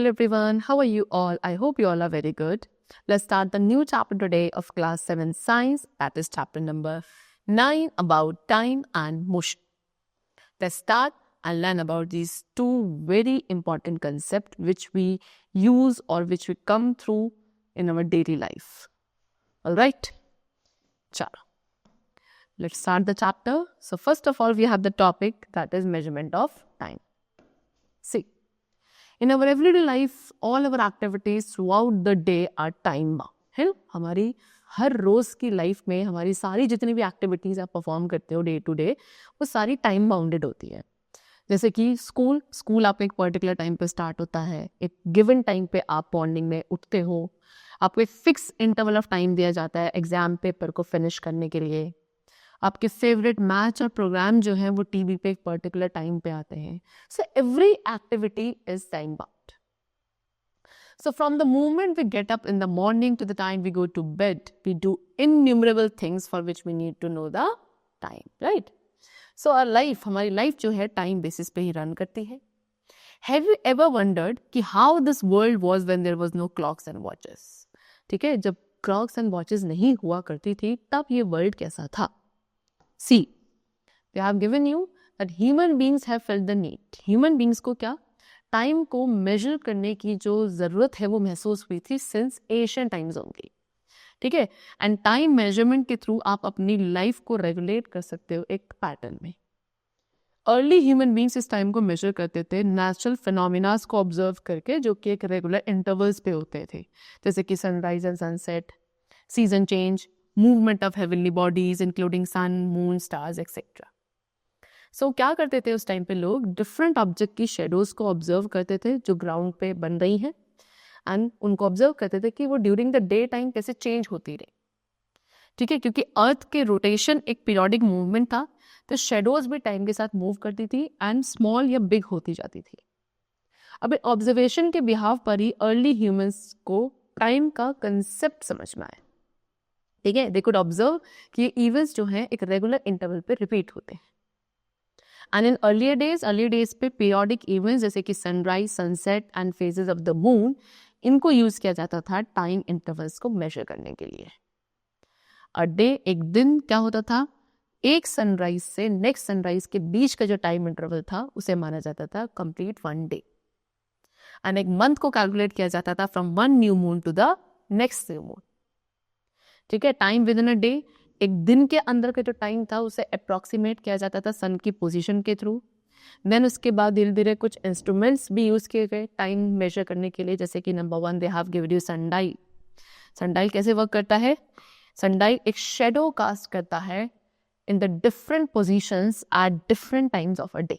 Hello everyone, how are you all? I hope you all are very good. Let's start the new chapter today of class 7 science, that is chapter number 9 about time and motion. Let's start and learn about these two very important concepts which we use or which we come through in our daily life. Alright? Chalo. Let's start the chapter. So first of all, we have the topic that is measurement of time. See. In our everyday life, all our activities throughout the day are time bound. है ना? हमारी हर रोज की life में हमारी सारी जितनी भी activities आप परफॉर्म करते हो डे टू डे वो सारी टाइम बाउंडेड होती है. जैसे कि स्कूल आपका एक पर्टिकुलर टाइम पे स्टार्ट होता है, एक गिवन टाइम पे आप मॉर्निंग में उठते हो, आपको एक फिक्स इंटरवल ऑफ टाइम दिया जाता है एग्जाम पेपर को फिनिश करने के लिए. आपके फेवरेट मैच और प्रोग्राम जो है वो टीवी पे एक पर्टिकुलर टाइम पे आते हैं. So every activity is time bound. So from the moment we get up in the morning to the time we go to bed we do innumerable things for which we need to know the time, right? So our life, हमारी life जो है time basis पे ही run करती है. Have you ever wondered कि how this world was when there was no clocks and watches? ठीक है, जब क्लॉक्स एंड वॉचेस नहीं हुआ करती थी तब ये वर्ल्ड कैसा था? See, they have given you that human beings have felt the need. Human beings को क्या? टाइम को मेजर करने की जो जरूरत है वो महसूस हुई थी सिंस एशियन टाइम्स ओनली. ठीक है, एंड टाइम मेजरमेंट के थ्रू आप अपनी लाइफ को रेगुलेट कर सकते हो एक पैटर्न में. अर्ली ह्यूमन बींग्स इस टाइम को मेजर करते थे नेचुरल फिनोमिनास को ऑब्जर्व करके जो कि एक रेगुलर इंटरवल्स पे होते थे, जैसे कि sunrise and sunset, season change, movement of heavenly bodies including sun, moon, stars, etc. So क्या करते थे उस टाइम पे लोग? डिफरेंट ऑब्जेक्ट की शेडोज को ऑब्जर्व करते थे जो ग्राउंड पे बन रही हैं एंड उनको ऑब्जर्व करते थे कि वो ड्यूरिंग द डे टाइम कैसे चेंज होती रही. ठीक है, क्योंकि अर्थ के रोटेशन एक पीरियोडिक मूवमेंट था तो शेडोज भी टाइम के साथ मूव करती थी एंड स्मॉल या बिग होती जाती थी. अब ऑब्जर्वेशन के बिहाव पर ही अर्ली ह्यूमंस को टाइम का कंसेप्ट समझ में आया. ठीक है, दे कुड ऑब्जर्व कि ये इवेंट्स जो हैं एक रेगुलर इंटरवल पे रिपीट होते हैं. एंड इन अर्लियर डेज पे पीरियोडिक इवेंट्स जैसे कि sunrise, sunset and phases of the moon, इनको यूज किया जाता था टाइम इंटरवल्स को मेजर करने के लिए. अ डे, एक दिन क्या होता था? एक सनराइज से नेक्स्ट सनराइज के बीच का जो टाइम इंटरवल था उसे माना जाता था कंप्लीट वन डे. एंड एक मंथ को कैलकुलेट किया जाता था from one new moon to the next new moon. ठीक है, time within a day, एक दिन के अंदर का जो टाइम था उसे अप्रोक्सीमेट किया जाता था सन की पोजीशन के थ्रू. देन उसके बाद धीरे धीरे कुछ इंस्ट्रूमेंट्स भी यूज किए गए टाइम मेजर करने के लिए, जैसे कि number 1 they have given you sundial. Sundial कैसे वर्क करता है? सनडाइल एक शेडो कास्ट करता है in the different positions at different times of a day.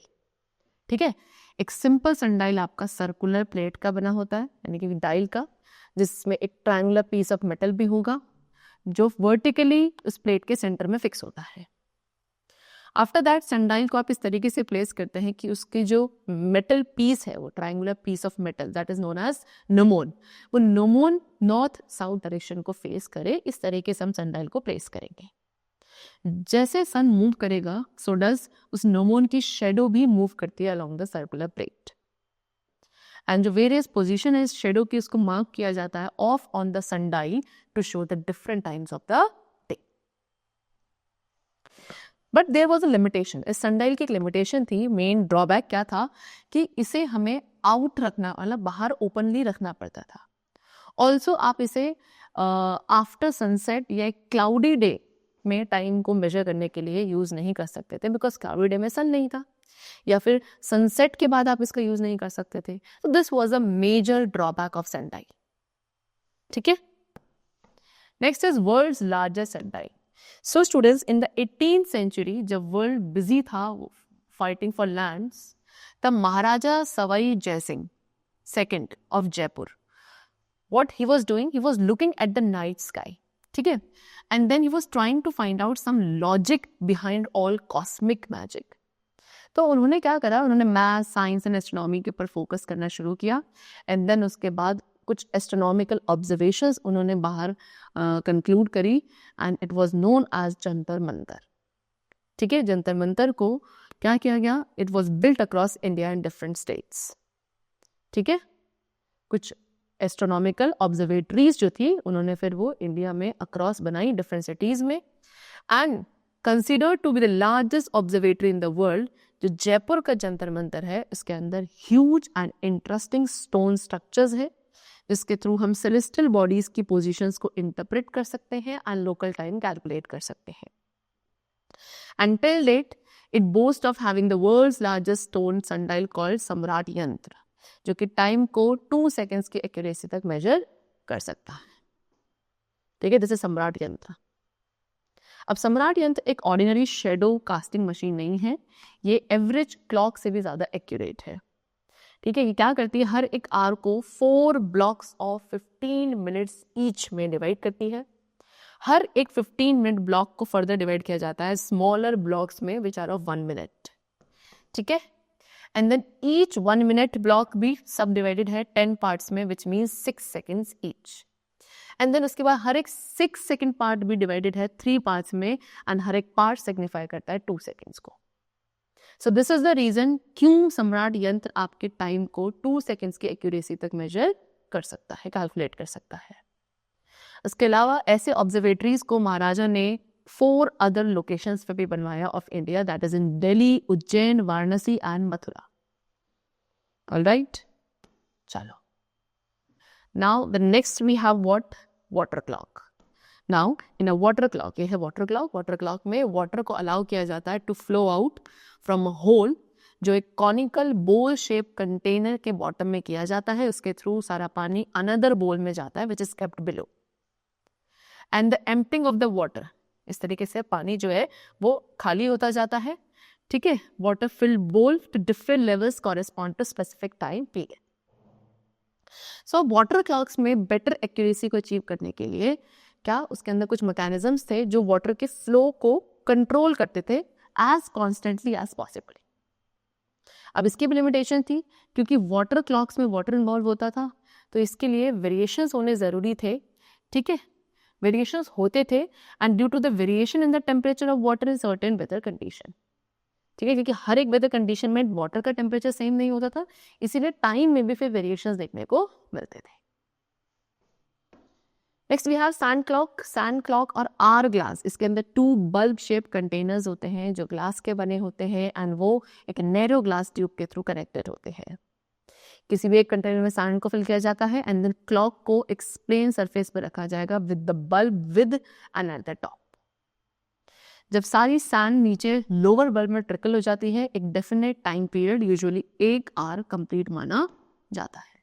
ठीक है, एक सिंपल सनडाइल आपका सर्कुलर प्लेट का बना होता है, यानी कि डायल का, जिसमें एक ट्रायंगुलर पीस ऑफ मेटल भी होगा जो वर्टिकली उस प्लेट के सेंटर में फिक्स होता है. आफ्टर दैट सनडाइल को आप इस तरीके से प्लेस करते हैं कि उसकी जो मेटल पीस है वो triangular piece of metal that is known as gnomon, वो नोमोन नॉर्थ साउथ डायरेक्शन को फेस करे. इस तरीके से हम सनडाइल को प्लेस करेंगे. जैसे सन मूव करेगा सो डज उस नोमोन की शेडो भी मूव करती है along the circular plate. And जो वेरियस पोजीशन है इस शेडो की उसको मार्क किया जाता है of on the sundial to show the different times of the day. But there was a limitation. इस सनडाइल की एक लिमिटेशन थी. मेन ड्रॉबैक क्या था कि इसे हमें आउट रखना, मतलब बाहर ओपनली रखना पड़ता था. ऑल्सो आप इसे आफ्टर सनसेट या एक क्लाउडी डे में टाइम को मेजर करने के लिए यूज नहीं कर सकते थे बिकॉज क्लाउडी डे में सन नहीं था, या फिर सनसेट के बाद आप इसका यूज नहीं कर सकते थे. तो this was a major drawback of sundial. ठीक है, next is world's largest sundial. So students, in the 18th century जब वर्ल्ड बिजी था फाइटिंग फॉर लैंड्स, तब Maharaja Sawai Jaisingh second of Jaipur, what he was doing, he was looking at the night sky. ठीक है, and then he was trying to find out some logic behind all cosmic magic. तो उन्होंने क्या करा? उन्होंने math, science and astronomy के ऊपर focus करना शुरू किया. एंड देन उसके बाद कुछ एस्ट्रोनॉमिकल ऑब्जर्वेशंस उन्होंने बाहर कंक्लूड करी and it was known as Jantar Mantar. ठीक है, जंतर मंतर को क्या किया गया? It was built across India in different states. ठीक है, कुछ एस्ट्रोनॉमिकल ऑब्जर्वेटरीज जो थी उन्होंने फिर वो इंडिया में अक्रॉस बनाई डिफरेंट सिटीज में, and considered to be the largest observatory in the world. जो जयपुर का जंतर मंतर है इसके अंदर huge and interesting stone structures है जिसके थ्रू हम सेलेस्टियल बॉडीज की पोजीशंस को इंटरप्रेट कर सकते हैं एंड लोकल टाइम कैलकुलेट कर सकते हैं। Until date, it boasts of having the world's largest stone sundial called सम्राट यंत्र, जो कि टाइम को 2 सेकेंड्स की एक्यूरेसी तक मेजर कर सकता है। ठीक है, जैसे सम्राट यंत्र। अब सम्राट यंत्र एक ऑर्डिनरी शेडो कास्टिंग मशीन नहीं है, ये एवरेज क्लॉक से भी ज्यादा एक्यूरेट है। ठीक है, ये क्या करती है, हर एक आवर को 4 ब्लॉक्स ऑफ 15 मिनट्स ईच में डिवाइड करती है। हर एक 15 मिनट ब्लॉक को फर्दर डिवाइड किया जाता है स्मॉलर ब्लॉक्स में विच आर ऑफ 1 मिनट। ठीक है, and then each 1 minute block भी सब डिवाइडेड है 10 पार्ट्स में which means 6 seconds each. And then उसके बाद हर एक 6 सेकेंड पार्ट भी डिवाइडेड है 3 पार्ट्स में एंड हर एक पार्ट सिग्निफाई करता है 2 सेकेंड्स को। So this is the reason क्यों सम्राट यंत्र आपके टाइम को 2 सेकेंड्स की एक्यूरेसी तक मेजर कर सकता है, कैलकुलेट कर सकता है। इसके अलावा ऐसे ऑब्जर्वेटरीज को महाराजा ने 4 अदर लोकेशंस पे भी बनवाया of India, that is in Delhi, Ujjain, Varanasi and Mathura. Alright, चलो now the next we have what, water clock. Now in a water clock, ये है वाटर क्लॉक। वाटर क्लॉक में वाटर को अलाउ किया जाता है to flow out from a hole जो एक कॉनिकल बोल शेप कंटेनर के बॉटम में किया जाता है। उसके थ्रू सारा पानी अनदर बोल में जाता है which is kept below, and the emptying of the water, इस तरीके से पानी जो है वो खाली होता जाता है। ठीक है, water filled bowl to different levels correspond to specific time period. So water clocks में बेटर एक्यूरेसी को अचीव करने के लिए क्या उसके अंदर कुछ मैकेनिज्म्स थे जो वाटर के फ्लो को कंट्रोल करते थे एज कॉन्स्टेंटली एज पॉसिबल। अब इसकी भी लिमिटेशन थी क्योंकि वाटर क्लॉक्स में वाटर इन्वॉल्व होता था, तो इसके लिए वेरिएशंस होने जरूरी थे। ठीक है, वेरिएशंस होते थे and due to the variation in the temperature of water in certain weather condition. ठीक है, क्योंकि हर एक वेदर कंडीशन में वाटर का टेम्परेचर सेम नहीं होता था, इसीलिए टाइम में भी फिर वेरिएशंस देखने को मिलते थे। Next we have sand clock. Sand clock और आर ग्लास, इसके अंदर 2 बल्ब शेप कंटेनर्स होते हैं जो ग्लास के बने होते हैं एंड वो एक नैरो ग्लास ट्यूब के थ्रू कनेक्टेड होते हैं। किसी भी एक कंटेनर में सैंड को फिल किया जाता है एंड देन क्लॉक को एक प्लेन सरफेस पर रखा जाएगा with the bulb with and at the top. जब सारी सैंड नीचे लोअर बल्ब में ट्रिकल हो जाती है, एक definite time period usually 1 hour complete माना जाता है।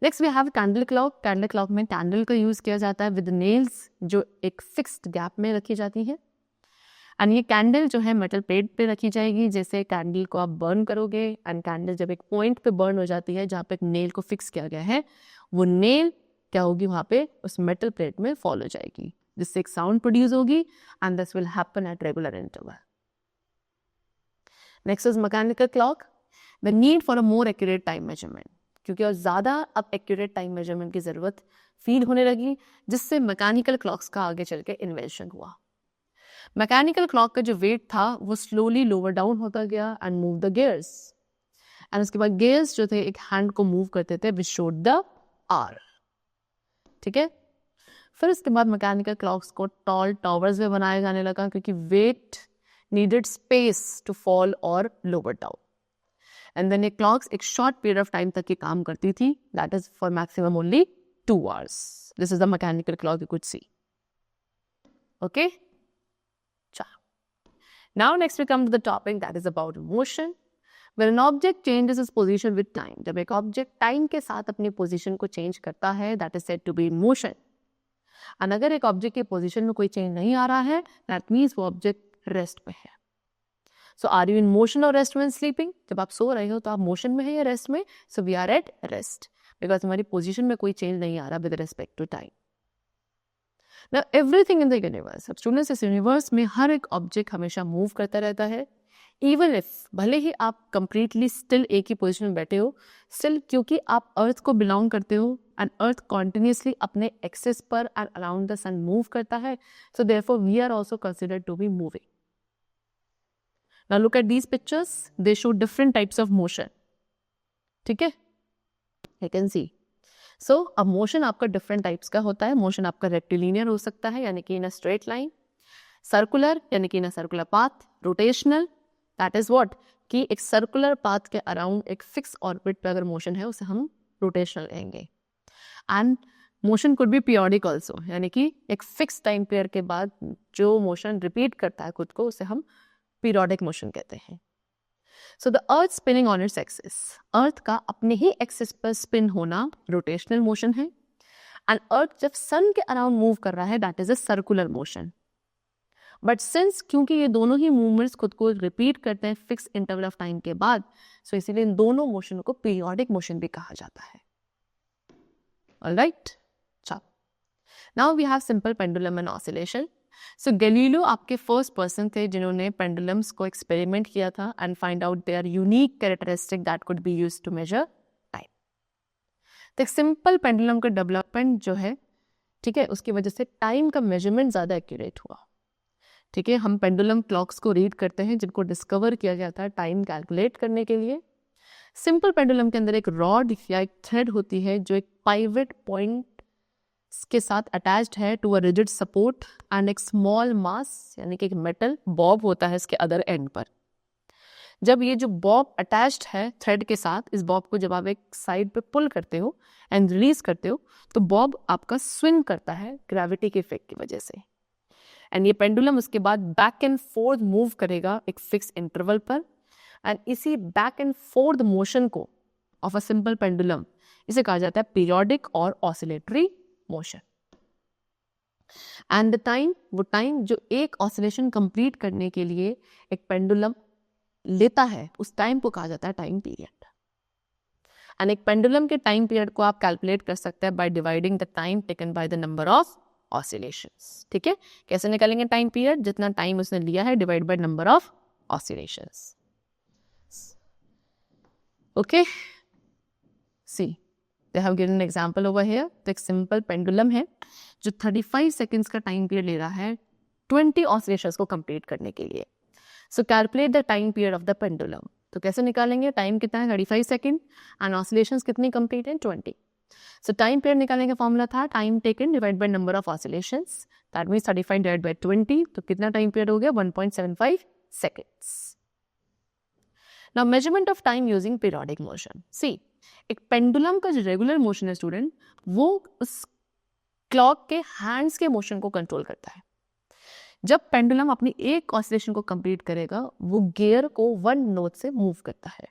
Next we have candle clock. Candle clock में कैंडल का यूज किया जाता है विद नेल्स जो एक फिक्स्ड गैप में रखी जाती है, एंड ये कैंडल जो है मेटल प्लेट पे रखी जाएगी। जैसे कैंडल को आप बर्न करोगे एंड कैंडल जब एक पॉइंट पे बर्न हो जाती है जहाँ पे एक नेल को फिक्स किया गया है, वो नेल क्या होगी वहाँ पे उस मेटल प्लेट में फॉल हो जाएगी, जिससे एक साउंड प्रोड्यूस होगी and this will happen at regular interval. Next is mechanical clock. The need for a more accurate time measurement, क्योंकि और ज़्यादा अब एक्यूरेट टाइम मेजरमेंट की ज़रूरत फील होने लगी, जिससे मैकेनिकल क्लॉक्स का आगे चल के इन्वेंशन हुआ। मैकेनिकल क्लॉक का जो वेट था वो स्लोली लोअर डाउन होता गया and move the gears, and उसके बाद गियर्स जो थे एक हैंड को मूव करते थे विच शोड द आवर। ठीक है, फिर उसके बाद मैकेनिकल क्लॉक्स को टॉल टावर्स में बनाया जाने लगा क्योंकि weight needed space to fall और लोअर डाउन, एंड देन ये क्लॉक्स एक शॉर्ट पीरियड ऑफ टाइम तक ये काम करती थी, that is for maximum only 2 hours. This is the mechanical clock you could see. Okay, now next we come to the topic that is about motion. When an object changes its position with time, जब एक object time के साथ अपनी position को change करता है, that is said to be in motion. और अगर एक ऑब्जेक्ट की पोजीशन में कोई चेंज नहीं आ रहा है, that means वो ऑब्जेक्ट रेस्ट पे है। So are you in motion or rest when sleeping? जब आप सो रहे हो तो आप मोशन में है या रेस्ट में? So we are at rest because हमारी पोजीशन में कोई चेंज नहीं आ रहा with respect to time. Now everything in the universe, अब स्टूडेंट्स इस यूनिवर्स में हर एक ऑब्जेक्ट हमेशा मूव करता रहता है, इवन इफ भले ही आप कंप्लीटली स्टिल एक ही पोजीशन में बैठे हो, स्टिल क्योंकि आप अर्थ को बिलोंग करते हो एंड अर्थ कॉन्टिन्यूसली अपने एक्सेस पर and around the sun move करता है, so therefore we are also considered to be moving. Now look at these pictures, they show different types of motion. ठीक है, यू कैन सी। सो अब motion आपका different types का होता है। मोशन आपका रेक्टिलिनियर हो सकता है, यानी कि in a straight line, circular यानी कि in a circular path, rotational that is what कि एक सर्कुलर पाथ के अराउंड एक फिक्स ऑर्बिट पे अगर मोशन है उसे हम रोटेशनल कहेंगे। And motion could be periodic also, यानी कि एक फिक्स टाइम पीरियड के बाद जो मोशन रिपीट करता है खुद को उसे हम पीरियोडिक मोशन कहते हैं। So the earth spinning on its axis, earth का अपने ही एक्सिस पर स्पिन होना रोटेशनल मोशन है। एंड अर्थ जब सन के अराउंड मूव कर रहा है that is a circular motion. But since क्योंकि ये दोनों ही मूवमेंट्स खुद को रिपीट करते हैं फिक्स इंटरवल ऑफ टाइम के बाद, सो इसीलिए इन दोनों मोशन को पीरियोडिक मोशन भी कहा जाता है। ऑलराइट, चलो now we have simple pendulum and oscillation. So Galileo आपके फर्स्ट पर्सन थे जिन्होंने पेंडुलम्स को एक्सपेरिमेंट किया था and find out their unique characteristic that could be used to measure time. तो एक सिंपल पेंडुलम का डेवलपमेंट जो है, ठीक है, उसकी वजह से टाइम का मेजरमेंट ज़्यादा एक्यूरेट हुआ। ठीक है, हम पेंडुलम क्लॉक्स को रीड करते हैं जिनको डिस्कवर किया गया था टाइम कैलकुलेट करने के लिए। सिंपल पेंडुलम के अंदर एक रॉड या एक थ्रेड होती है जो एक पाइवट पॉइंट के साथ अटैच्ड है to a rigid support and एक स्मॉल मास यानी कि एक मेटल बॉब होता है इसके अदर एंड पर। जब ये जो बॉब अटैच्ड है थ्रेड के साथ, इस बॉब को जब आप एक साइड पे पुल करते हो एंड रिलीज करते हो तो बॉब आपका स्विंग करता है ग्रेविटी के इफेक्ट की वजह से। एंड ये पेंडुलम उसके बाद बैक एंड फोर्थ मूव करेगा एक फिक्स इंटरवल पर। एंड इसी बैक एंड फोर्थ मोशन को ऑफ अ सिंपल पेंडुलम इसे कहा जाता है पीरियोडिक और oscillatory motion. And the time, वो टाइम जो एक ऑसिलेशन कंप्लीट करने के लिए एक पेंडुलम लेता है उस टाइम को कहा जाता है टाइम पीरियड। एंड एक पेंडुलम के टाइम पीरियड को आप कैलकुलेट कर सकते हैं by dividing the time taken by the number of oscillations. ठीक है, कैसे निकालेंगे टाइम पीरियड? जितना टाइम उसने लिया है divide by number of oscillations. Okay, see they have given an example over here. तो एक सिंपल पेंडुलम है जो 35 सेकंड्स का टाइम पीरियड ले रहा है 20 ऑसिलेशंस को कंप्लीट करने के लिए। So calculate the time period of the pendulum. तो कैसे निकालेंगे? टाइम कितना है 35 सेकंड एंड ऑसिलेशंस कितनी कंप्लीट है 20। सो टाइम पीरियड निकालने का फॉर्मूला था time taken divide by number of oscillations, that means 35 divide by 20। तो कितना टाइम पीरियड हो गया? 1.75 seconds. Now measurement of time using periodic motion. See, एक पेंडुलम का जो रेगुलर मोशन है स्टूडेंट, वो उस क्लॉक के हैंड्स के मोशन को कंट्रोल करता है। जब पेंडुलम अपनी एक ऑसिलेशन को कंप्लीट करेगा वो गियर को 1 नोट से मूव करता है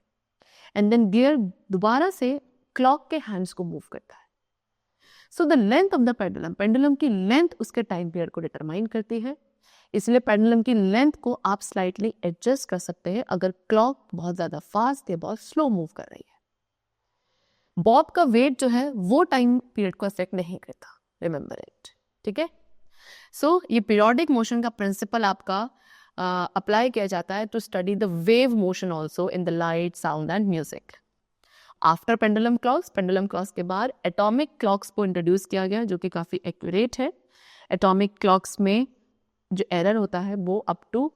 एंड देन गियर दोबारा से क्लॉक के हैंड्स को मूव करता है। So the length of the pendulum, pendulum की लेंथ उसके टाइम पीरियड को डिटरमाइन करती है। इसलिए पेंडुलम की लेंथ को आप स्लाइटली एडजस्ट कर सकते हैं अगर क्लॉक बहुत ज्यादा फास्ट या बहुत स्लो मूव कर रही है। बॉब का वेट जो है वो टाइम पीरियड को अफेक्ट नहीं करता, रिमेंबर इट। ठीक है, सो ये पीरियोडिक मोशन का प्रिंसिपल आपका अप्लाई किया जाता है to study the wave motion also in the light, sound and music. After pendulum clocks के बाद एटॉमिक क्लॉक्स को इंट्रोड्यूस किया गया जो कि काफ़ी एक्यूरेट है। एटॉमिक क्लॉक्स में जो एरर होता है वो अप टू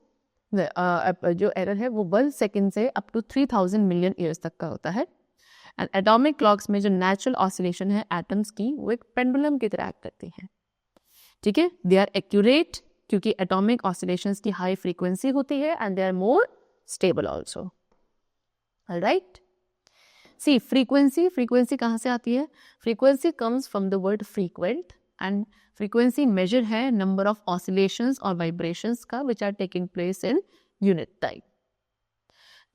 जो एरर है वो 1 सेकेंड से अप टू 3000 मिलियन ईयर्स तक का होता है। एंड एटॉमिक क्लॉक्स में जो नेचुरल ऑसिलेशन है एटम्स की, वो एक पेंडुलम की तरह एक्ट करती हैं। ठीक है, दे आर एक्यूरेट क्योंकि एटॉमिक ऑसिलेशंस की हाई फ्रीक्वेंसी होती है and they are more stable also. Alright, see frequency कहाँ से आती है? Frequency comes from the word frequent and frequency measure है नंबर ऑफ ऑसिलेशंस और वाइब्रेशंस का which are taking place in unit time.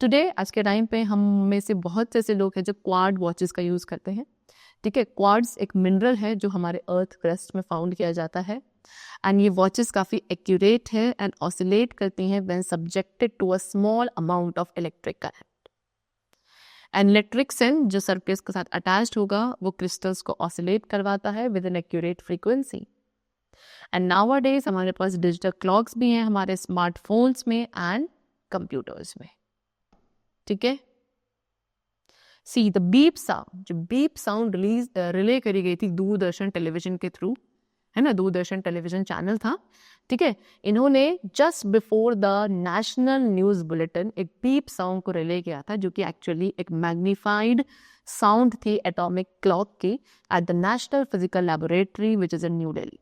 Today, आज के टाइम पे हम में से बहुत से ऐसे लोग हैं जो क्वाड वॉचेस का यूज़ करते हैं। ठीक है, क्वार्ट्ज एक मिनरल है जो हमारे अर्थ क्रस्ट में फाउंड किया जाता है एंड ये वॉचेस काफ़ी एक्यूरेट है एंड ऑसिलेट करती हैं when subjected to a small amount of electric current. And electric cell जो सरफेस के साथ अटैच्ड होगा वो क्रिस्टल्स को ऑसिलेट करवाता है with an accurate frequency. And nowadays हमारे पास डिजिटल क्लॉक्स भी हैं हमारे स्मार्टफोन्स में एंड कंप्यूटर्स में। ठीक है, सी द बीप साउंड, जो बीप साउंड रिले करी गई थी दूरदर्शन टेलीविजन के थ्रू, है ना, दूरदर्शन टेलीविजन चैनल था। ठीक है, इन्होंने just before the national news bulletin एक बीप साउंड को रिले किया था जो कि एक्चुअली एक मैग्नीफाइड साउंड थी एटॉमिक क्लॉक की at the national physical laboratory which is in New Delhi.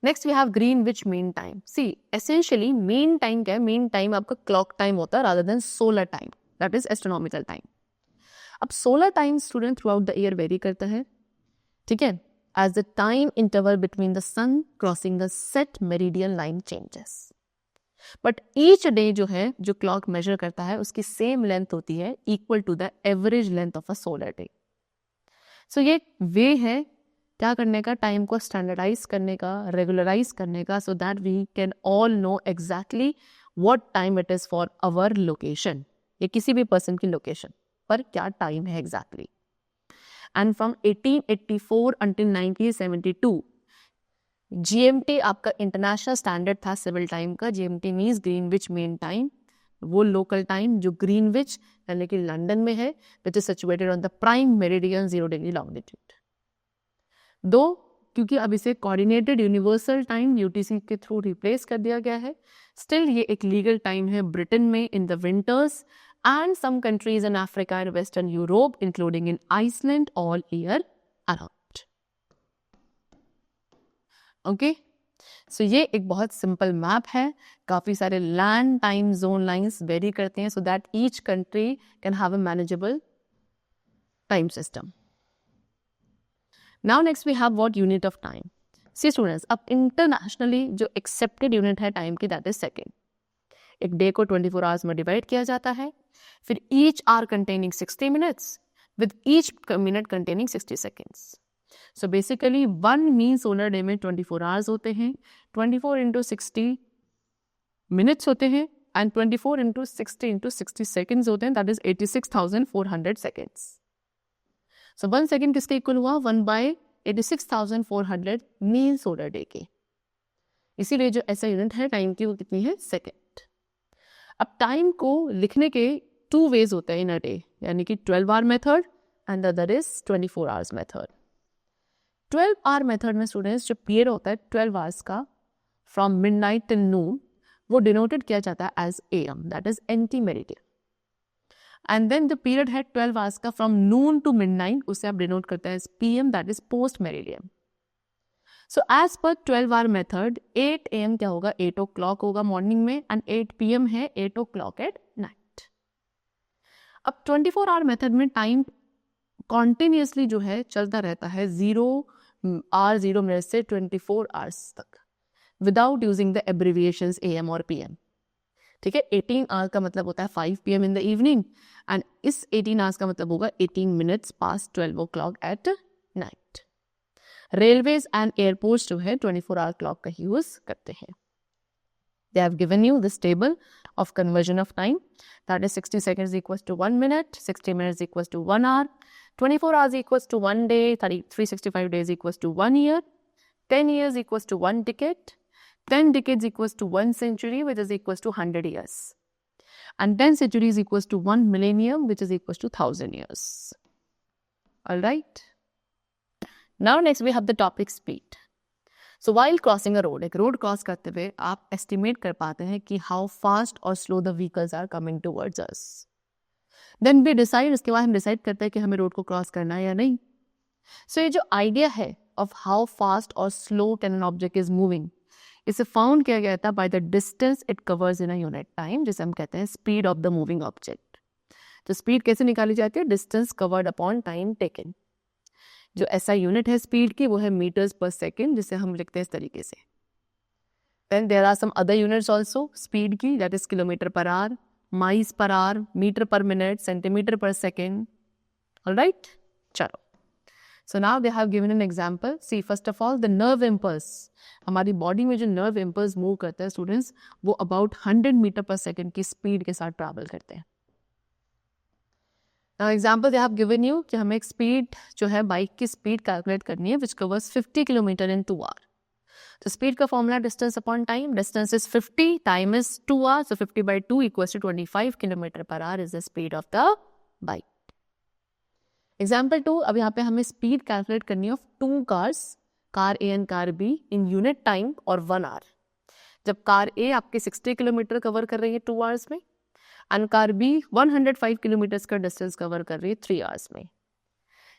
Next we have Greenwich mean time. See essentially mean time क्या है? मीन टाइम आपका क्लॉक टाइम होता है rather than solar time, that is astronomical time. अब solar time student through out the year vary करता है, ठीक है, as the time interval between the sun crossing the set meridian line changes. But each day जो है, जो clock major करता है, उसकी सेम लेंथ होती है equal to the average length of a solar day. So ये वे है क्या करने का, टाइम को स्टैंडर्डाइज करने का, रेगुलराइज करने का, so that we can all know exactly what time it is for our location. ये किसी भी पर्सन की लोकेशन पर क्या टाइम है exactly. And from 1884 until 1972 GMT आपका इंटरनेशनल स्टैंडर्ड था सिविल टाइम का. GMT means Greenwich mean time. वो लोकल टाइम जो ग्रीनविच यानी कि लंदन में है, which is situated on the prime meridian 0 degree longitude. दो क्योंकि अब इसे कोऑर्डिनेटेड यूनिवर्सल टाइम UTC के थ्रू रिप्लेस कर दिया गया है, स्टिल ये एक लीगल टाइम है ब्रिटेन में in the winters and some countries in Africa and Western Europe, including in Iceland, all year around. Okay? So ये एक बहुत सिंपल मैप है. काफ़ी सारे land time zone lines very करते हैं so that each country can have a manageable time system. Now next we have what unit of time. See students, अब internationally जो accepted unit है time की, that is second. एक day को 24 hours में divide किया जाता है. फिर each hour containing 60 minutes with each minute containing 60 seconds. So basically 1 mean solar day में 24 आवर्स होते हैं, 24 इंटू 60 मिनट्स होते हैं, एंड 24 इंटू 60 इंटू 60 सेकेंड्स होते हैं, that is 86,400 seconds. So 1 second किसके इक्वल हुआ? 1/86,400 मीन सोलर डे के. इसीलिए जो ऐसा यूनिट है टाइम की, वो कितनी है? सेकेंड. अब टाइम को लिखने के 2 वेज होते हैं इन अ डे, यानी कि 12 hour method and the other is 24 hours method. 12 hour method में स्टूडेंट्स जो पीरियड होता है 12 आवर्स का फ्रॉम मिडनाइट टिल नून, वो डिनोटेड किया जाता है as AM, that is ante meridian. And then the period है 12 आवर्स का फ्रॉम नून टू मिडनाइट, उसे आप डिनोट करते हैं as PM, that is post meridian. So as per 12 hour method 8 AM क्या होगा? 8 o'clock होगा मॉर्निंग में, एंड 8 PM है 8 o'clock एट नाइट. अब 24 आवर मेथड में टाइम कॉन्टिन्यूसली जो है चलता रहता है 0 hour 0 मिनट से 24 आवर्स तक without using the abbreviations AM और PM. ठीक है, 18 आवर का मतलब होता है 5 PM in the evening, and इस 18 आवर्स का मतलब होगा 18 minutes pass 12 o'clock at night. Railways and airports जो है 24 आवर क्लॉक का यूज करते हैं. They have given you this table of conversion of time, that is 60 seconds equals to 1 minute, 60 minutes equals to 1 hour, 24 hours equals to 1 day, 365 days equals to 1 year, 10 years equals to 1 decade, 10 decades equals to 1 century, which is equals to 100 years, and 10 centuries equals to 1 millennium, which is equals to 1000 years. All right. Now next we have the topic speed. So while crossing a road, एक road cross करते हुए आप estimate कर पाते हैं कि how fast और slow the vehicles are coming towards us. Then we decide, इसके बाद हम डिसाइड करते हैं कि हमें रोड को क्रॉस करना है या नहीं. सो ये जो आइडिया है ऑफ हाउ फास्ट और slow can an object is moving, इसे फाउंड किया गया था by the distance it covers in a unit time, जिसे हम कहते हैं speed of the moving object. तो स्पीड कैसे निकाली जाती है? Distance covered upon time taken. जो ऐसा यूनिट है स्पीड की, वो है मीटर्स पर सेकेंड, जिसे हम लिखते हैं इस तरीके से. Then there are some other units also speed की, that is kilometre per hour, miles per hour, metre per minute, centimetre per second. Alright, चलो. So now they have given an example. See first of all the nerve impulse. हमारी body में जो nerve impulse move करते हैं students, वो about 100 metre per second की speed के साथ ट्रैवल करते हैं. Now example they have given you कि हमें एक स्पीड जो है बाइक की स्पीड कैलकुलेट करनी है, which covers 50 kilometre in 2 hours. तो स्पीड का formula distance upon time. Distance is 50, time is 2 hours, so 50 by 2 equals to 25 kilometre per our is the speed of the bike. Example 2, अब यहाँ पे हमें speed calculate करनी है of 2 cars, car A and car B in unit time और 1 hour. जब car A आपके 60 kilometre cover कर रही है 2 hours में, एंड कार बी 105 किलोमीटर का डिस्टेंस कवर कर रही है 3 आवर्स में।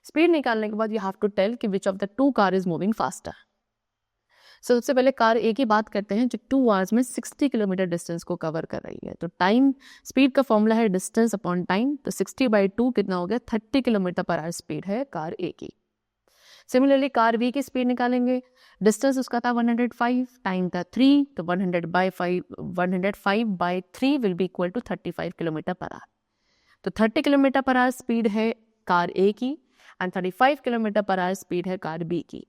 स्पीड निकालने के बाद यू हैव टू टेल कि which of the two car is moving faster. सबसे पहले कार ए की बात करते हैं जो 2 आवर्स में 60 किलोमीटर डिस्टेंस को कवर कर रही है। तो टाइम स्पीड का फॉर्मूला है डिस्टेंस अपॉन टाइम, तो 60/2 कितना हो गया, 30 किलोमीटर पर आवर स्पीड है कार ए की। सिमिलरली कार बी की स्पीड निकालेंगे, डिस्टेंस उसका था 105, टाइम था 3, तो 105/3 will be equal to 35 kilometre per hour. तो 30 किलोमीटर पर आवर स्पीड है कार ए की and 35 kilometre per hour speed है कार बी की।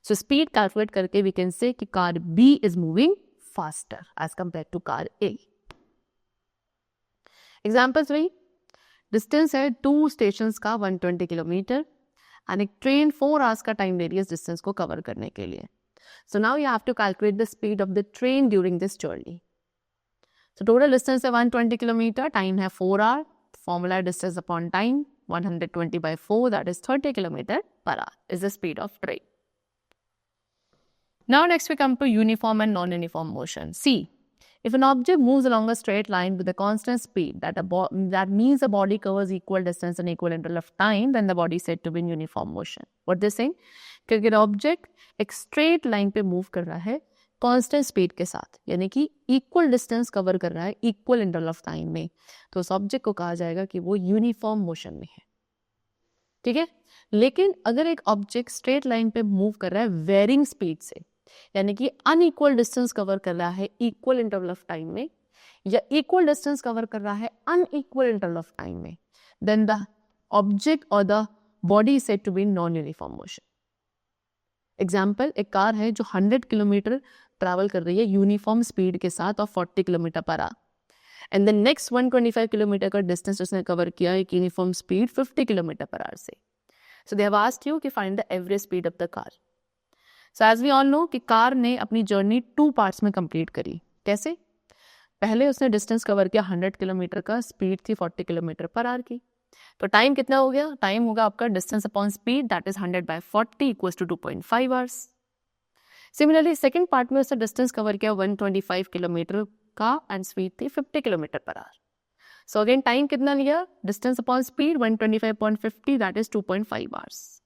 सो स्पीड कैलकुलेट करके वी कैन से कि car B is moving faster as compare to car A. Examples वही, distance है 2 station का 120 kilometre and एक ट्रेन 4 आवर्स का टाइम ले रही है इस डिस्टेंस को कवर करने के लिए। So now you have to calculate the speed of the train during this journey. So total distance है 120 किलोमीटर, टाइम है 4 hour, formula distance upon time 120/4 that is 30 kilometer per hour is the speed of train. Now next we come to uniform and non-uniform motion. See, if an object moves along a straight line with a constant speed, that means the body covers equal distance and equal interval of time, then the body is said to be in uniform motion. What they're saying? क्योंकि object एक straight line पे move कर रहा है constant speed के साथ, यानी कि इक्वल डिस्टेंस कवर कर रहा है इक्वल इंटरवल ऑफ टाइम में, तो उस ऑब्जेक्ट को कहा जाएगा कि वो यूनिफॉर्म मोशन में है। ठीक है, लेकिन अगर एक ऑब्जेक्ट स्ट्रेट लाइन पे मूव कर रहा है वेरिंग स्पीड से, यानी कि अनइक्वल डिस्टेंस कवर कर रहा है इक्वल इंटरवल ऑफ टाइम में, या इक्वल डिस्टेंस कवर कर रहा है अनइक्वल इंटरवल ऑफ टाइम में, देन द ऑब्जेक्ट और the body is said to be non uniform motion. Example, एक कार है जो 100 किलोमीटर ट्रैवल कर रही है यूनिफॉर्म स्पीड के साथ और 40 kilometre per hour, and the next 125 kilometre का डिस्टेंस उसने कवर किया एक uniform speed 50 kilometre per hour से। So they have asked you कि find the average speed of the car. So as we all know कि car ने अपनी journey 2 parts में कंप्लीट करी। कैसे? पहले उसने डिस्टेंस कवर किया 100 किलोमीटर का, स्पीड थी 40 किलोमीटर पर आवर की, तो टाइम कितना हो गया, टाइम होगा आपका distance upon speed that is 100/40 equals to 2.5 hours. Similarly second part में उसने डिस्टेंस कवर किया 125 किलोमीटर का एंड स्पीड थी 50 kilometre per our. So again time कितना लिया, distance upon speed 125/50 that is 2.5 hours.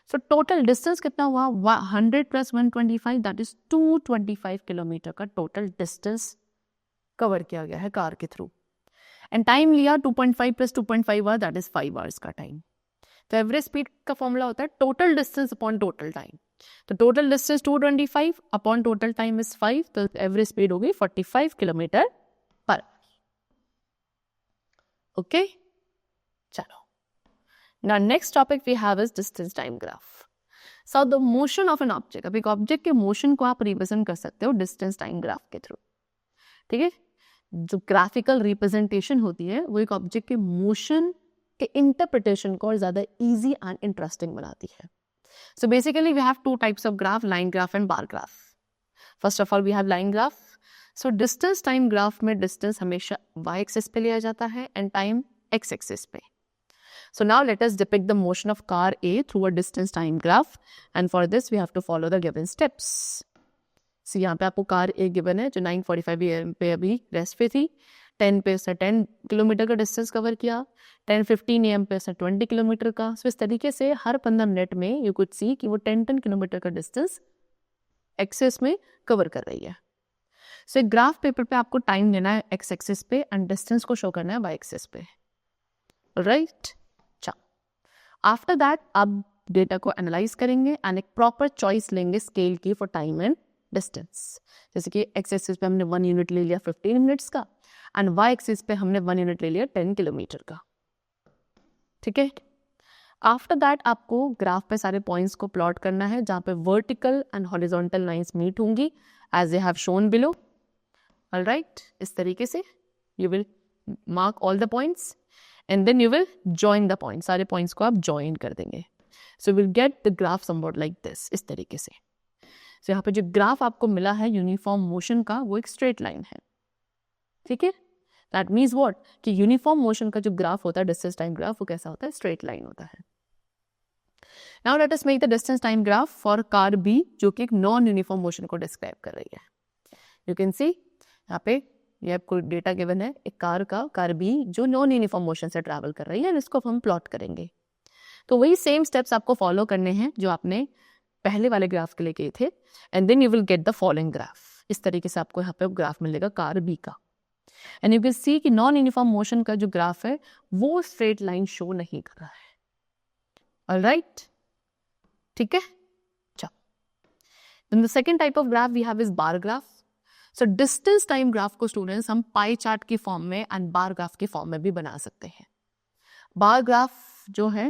So total distance कितना हुआ, 100 + 125 that is 225 kilometre का टोटल डिस्टेंस कवर किया गया है कार के थ्रू, एंड टाइम लिया 2.5 + 2.5 आवर दैट इज 5 आवर्स का टाइम। तो एवरेज स्पीड का फॉर्मूला होता है total distance upon total time. तो total distance 225 upon total time is 5, तो एवरेज स्पीड होगी 45 किलोमीटर पर। ओके, चलो now next topic we have is distance time graph. So the motion of an object, अब एक object के motion को आप represent कर सकते हो डिस्टेंस टाइम ग्राफ के थ्रू। ठीक है, जो ग्राफिकल रिप्रेजेंटेशन होती है वो एक ऑब्जेक्ट के मोशन के इंटरप्रिटेशन को और ज्यादा इजी एंड इंटरेस्टिंग बनाती है। So basically we have 2 types of graph, line graph and bar graph. First of all we have line graph. So distance time graph में डिस्टेंस हमेशा y एक्सिस पे लिया जाता है एंड टाइम x एक्सिस पे। So now let us depict the motion of car A through a distance time graph, and for this we have to follow the given steps. So यहाँ पे आपको car A given है जो 9:45 AM पे अभी rest पे थी, 10 पे उसने 10 किलोमीटर का डिस्टेंस कवर किया, 10:15 AM पे उसने 20 किलोमीटर का। सो इस तरीके से हर 15 मिनट में यू कुड सी कि वो 10 किलोमीटर का डिस्टेंस एक्सिस में कवर कर रही है। सो एक ग्राफ पेपर पे आपको टाइम लेना है x एक्सिस पे एंड डिस्टेंस को शो करना है y एक्सिस पे, राइट? आफ्टर दैट आप डेटा को एनालाइज करेंगे एंड एक प्रॉपर चॉइस लेंगे स्केल की फॉर टाइम एंड डिस्टेंस। जैसे कि एक्स एक्सिस पे हमने 1 यूनिट ले लिया 15 मिनट्स का एंड वाई एक्सिस पे हमने 1 यूनिट ले लिया 10 किलोमीटर का। ठीक है, आफ्टर दैट आपको ग्राफ पे सारे पॉइंट्स को प्लॉट करना है जहाँ पे vertical and horizontal lines meet होंगी as they have shown below. Alright, इस तरीके से you will mark all the points and then you will join the points, सारे points को आप join कर देंगे। So we'll get the graph somewhat like this, इस तरीके से। So यहाँ पे जो ग्राफ आपको मिला है यूनिफॉर्म मोशन का वो एक स्ट्रेट लाइन है। ठीक है, that means what कि यूनिफॉर्म मोशन का जो ग्राफ होता है डिस्टेंस टाइम ग्राफ वो कैसा होता है, स्ट्रेट लाइन होता है। Now let us make the distance time graph for car B जो कि एक नॉन यूनिफॉर्म मोशन को डिस्क्राइब कर रही है। You can see यहाँ पे ये आपको डेटा गिवन है एक कार बी जो नॉन यूनिफॉर्म मोशन से ट्रैवल कर रही है, इसको हम प्लॉट करेंगे। तो वही सेम स्टेप्स आपको फॉलो करने हैं जो आपने पहले वाले ग्राफ के लिए किए थे, and then you will get the following graph. इस तरीके से आपको यहाँ पे ग्राफ मिलेगा कार बी का, एंड यू कैन सी कि नॉन यूनिफॉर्म मोशन का जो ग्राफ है वो स्ट्रेट लाइन शो नहीं कर रहा है। ऑलराइट, ठीक है। Then the second type of graph we have is bar graph. So distance time graph को students हम पाई चार्ट की फॉर्म में एंड बार ग्राफ की फॉर्म में भी बना सकते हैं। बार ग्राफ जो है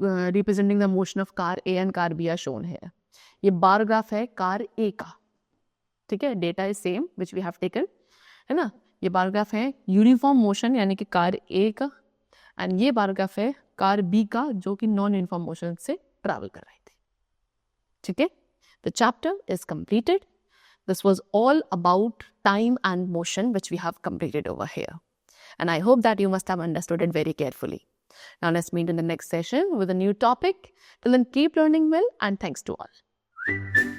representing the motion of car A and car B are shown है। ये बार ग्राफ है कार ए का, ठीक है, data is same which we have taken, है ना। ये बार ग्राफ है यूनिफॉर्म मोशन यानी कि कार ए का, एंड ये बार ग्राफ है कार बी का जो कि नॉन यूनिफॉर्म मोशन से ट्रैवल कर रही थी, ठीक है। The chapter is completed. This was all about time and motion which we have completed over here. And I hope that you must have understood it very carefully. Now let's meet in the next session with a new topic. Till then, keep learning well and thanks to all.